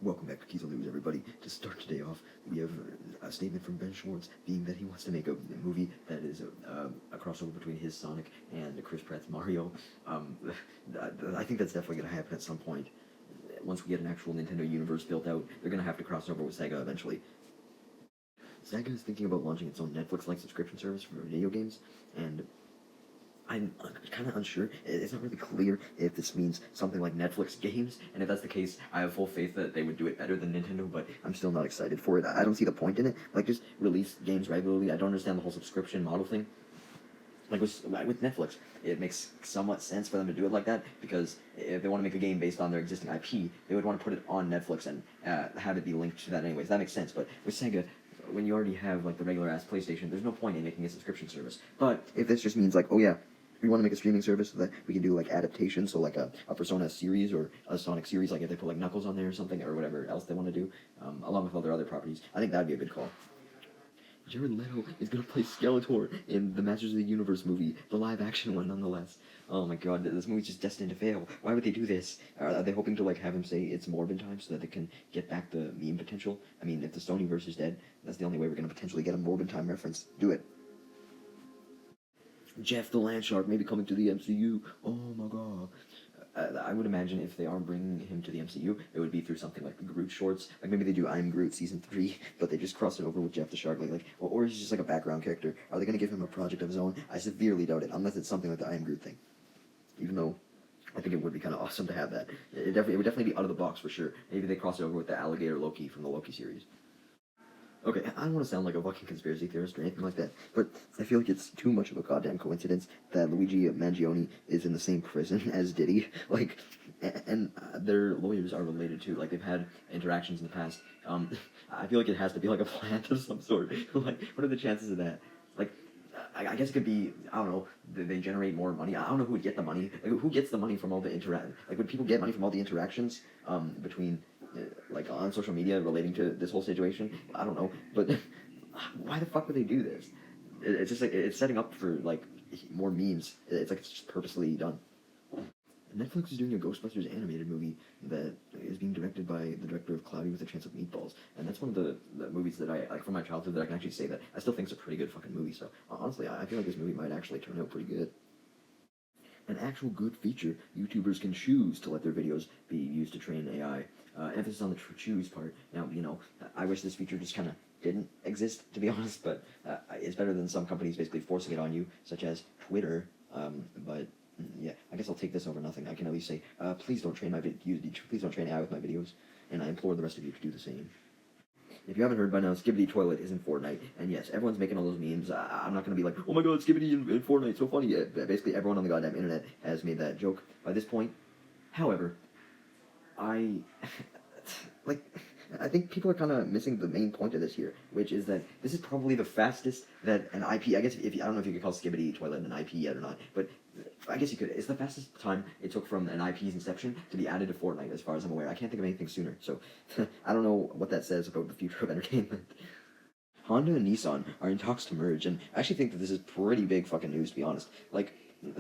Welcome back to Kiesel News, everybody. To start today off, we have a statement from Ben Schwartz being that he wants to make a movie that is a crossover between his Sonic and Chris Pratt's Mario. I think that's definitely going to happen at some point. Once we get an actual Nintendo universe built out, they're going to have to cross over with Sega eventually. Sega is thinking about launching its own Netflix-like subscription service for video games, and I'm kind of unsure. It's not really clear if this means something like Netflix games, and if that's the case, I have full faith that they would do it better than Nintendo, but I'm still not excited for it. I don't see the point in it. Like, just release games regularly. I don't understand the whole subscription model thing. Like, with Netflix, it makes somewhat sense for them to do it like that, because if they want to make a game based on their existing IP, they would want to put it on Netflix and have it be linked to that anyways. That makes sense, but with Sega, when you already have, like, the regular-ass PlayStation, there's no point in making a subscription service. But if this just means, like, oh yeah, we want to make a streaming service so that we can do, like, adaptations, so, like, a Persona series or a Sonic series, like, if they put, like, Knuckles on there or something, or whatever else they want to do, along with all their other properties. I think that'd be a good call. Jared Leto is going to play Skeletor in the Masters of the Universe movie, the live-action one, nonetheless. Oh my god, this movie's just destined to fail. Why would they do this? Are they hoping to, like, have him say it's Morbin time so that they can get back the meme potential? I mean, if the Sonyverse is dead, that's the only way we're going to potentially get a Morbin time reference. Do it. Jeff the Landshark may be coming to the MCU. Oh my god. I would imagine if they are bringing him to the MCU, it would be through something like the Groot shorts. Like, maybe they do I'm Groot Season 3, but they just cross it over with Jeff the Shark. Or he's just like a background character. Are they going to give him a project of his own? I severely doubt it, unless it's something like the I Am Groot thing. Even though I think it would be kind of awesome to have that. It would definitely be out of the box for sure. Maybe they cross it over with the alligator Loki from the Loki series. Okay, I don't want to sound like a fucking conspiracy theorist or anything like that, but I feel like it's too much of a goddamn coincidence that Luigi Mangione is in the same prison as Diddy. Like, and their lawyers are related too. Like, they've had interactions in the past. I feel like it has to be like a plant of some sort. Like, what are the chances of that? Like, I guess it could be, I don't know, they generate more money. I don't know who would get the money. Like, who gets the money from all the like, would people get money from all the interactions between, like, on social media relating to this whole situation? I don't know, but why the fuck would they do this? It's just like, it's setting up for, like, more memes. It's like it's just purposely done. Netflix is doing a Ghostbusters animated movie that is being directed by the director of Cloudy with a Chance of Meatballs, and that's one of the movies that I, like, from my childhood, that I can actually say that I still think is a pretty good fucking movie, so honestly, I feel like this movie might actually turn out pretty good. An actual good feature, YouTubers can choose to let their videos be used to train AI. Emphasis on the choose part. Now, you know, I wish this feature just kind of didn't exist, to be honest, but it's better than some companies basically forcing it on you, such as Twitter, but yeah, I guess I'll take this over nothing. I can at least say, please don't train please don't train AI with my videos, and I implore the rest of you to do the same. If you haven't heard by now, Skibidi Toilet is in Fortnite, and yes, everyone's making all those memes. I'm not going to be like, oh my god, Skibidi in Fortnite, so funny. Basically, everyone on the goddamn internet has made that joke by this point. However, like, I think people are kind of missing the main point of this here, which is that this is probably the fastest that an IP, I guess, I don't know if you could call Skibidi Toilet an IP yet or not, but I guess you could. It's the fastest time it took from an IP's inception to be added to Fortnite, as far as I'm aware. I can't think of anything sooner, so I don't know what that says about the future of entertainment. Honda and Nissan are in talks to merge, and I actually think that this is pretty big fucking news, to be honest. Like,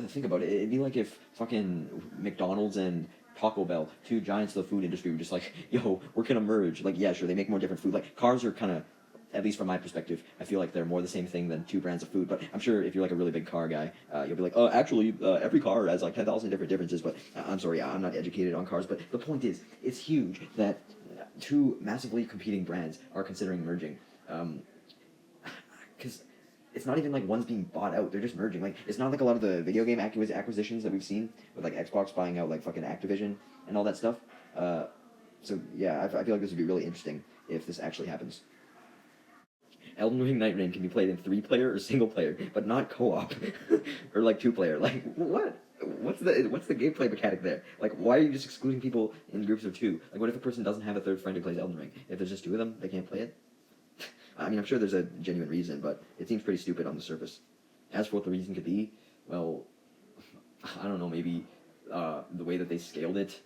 think about it. It'd be like if fucking McDonald's and Taco Bell, two giants of the food industry, were just like, yo, we're gonna merge. Like, yeah, sure, they make more different food. Like, cars are kind of, at least from my perspective, I feel like they're more the same thing than two brands of food. But I'm sure if you're like a really big car guy, you'll be like, oh, actually, every car has like 10,000 different differences. But I'm sorry, I'm not educated on cars. But the point is, it's huge that two massively competing brands are considering merging. Because it's not even like one's being bought out, they're just merging. Like, it's not like a lot of the video game acquisitions that we've seen, with like Xbox buying out like fucking Activision and all that stuff. So yeah, I feel like this would be really interesting if this actually happens. Elden Ring Night Rain can be played in 3-player or single player, but not co-op. Or like 2-player. Like, what? What's the gameplay mechanic there? Like, why are you just excluding people in groups of 2? Like, what if a person doesn't have a third friend who plays Elden Ring? If there's just 2 of them, they can't play it? I mean, I'm sure there's a genuine reason, but it seems pretty stupid on the surface. As for what the reason could be, well, I don't know, maybe the way that they scaled it,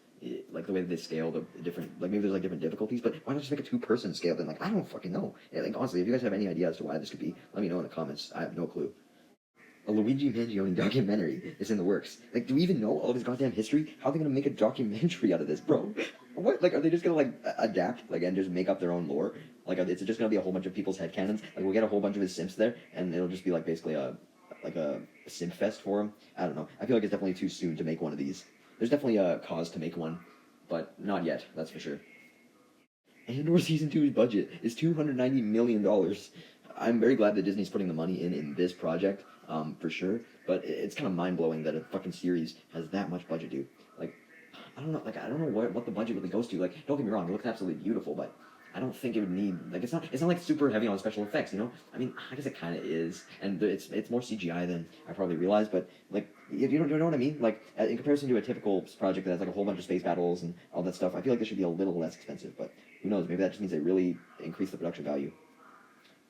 like the way that they scale the different, like maybe there's like different difficulties, but why not just make a 2-person scale then? Like, I don't fucking know. Yeah, like, honestly, if you guys have any idea as to why this could be, let me know in the comments. I have no clue. A Luigi Mangione documentary is in the works. Like, do we even know all of his goddamn history? How are they gonna make a documentary out of this, bro? What? Like, are they just gonna like adapt, like, and just make up their own lore? Like, it's just gonna be a whole bunch of people's headcanons. Like, we'll get a whole bunch of his simps there, and it'll just be like basically a simp fest for him. I don't know. I feel like it's definitely too soon to make one of these. There's definitely a cause to make one, but not yet. That's for sure. Andor season two's budget is $290 million. I'm very glad that Disney's putting the money in this project, for sure. But it's kind of mind blowing that a fucking series has that much budget, dude. Like, I don't know. Like, I don't know what the budget really goes to. Like, don't get me wrong, it looks absolutely beautiful, but I don't think it would need like it's not like super heavy on special effects, you know. I mean, I guess it kind of is, and it's more CGI than I probably realized. But like, if you know what I mean, like in comparison to a typical project that has like a whole bunch of space battles and all that stuff, I feel like this should be a little less expensive. But who knows? Maybe that just means they really increase the production value.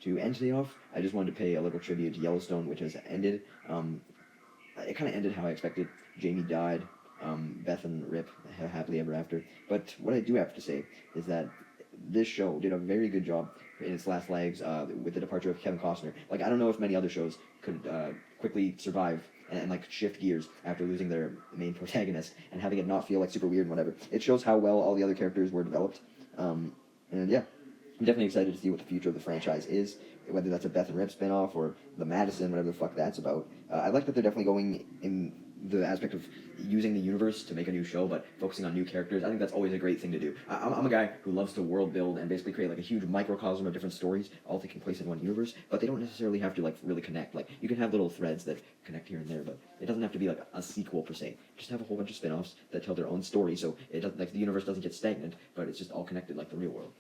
To end today off, I just wanted to pay a little tribute to Yellowstone, which has ended. It kind of ended how I expected. Jamie died. Beth and Rip happily ever after. But what I do have to say is that this show did a very good job in its last legs with the departure of Kevin Costner. Like, I don't know if many other shows could quickly survive and like shift gears after losing their main protagonist and having it not feel like super weird and whatever. It shows how well all the other characters were developed. And yeah, I'm definitely excited to see what the future of the franchise is, whether that's a Beth and Rip spinoff or the Madison, whatever the fuck that's about. I like that they're definitely going in the aspect of using the universe to make a new show, but focusing on new characters. I think that's always a great thing to do. I'm a guy who loves to world build and basically create like a huge microcosm of different stories, all taking place in one universe, but they don't necessarily have to like really connect. Like, you can have little threads that connect here and there, but it doesn't have to be like a sequel per se. Just have a whole bunch of spin-offs that tell their own story, so it doesn't, like, the universe doesn't get stagnant, but it's just all connected like the real world.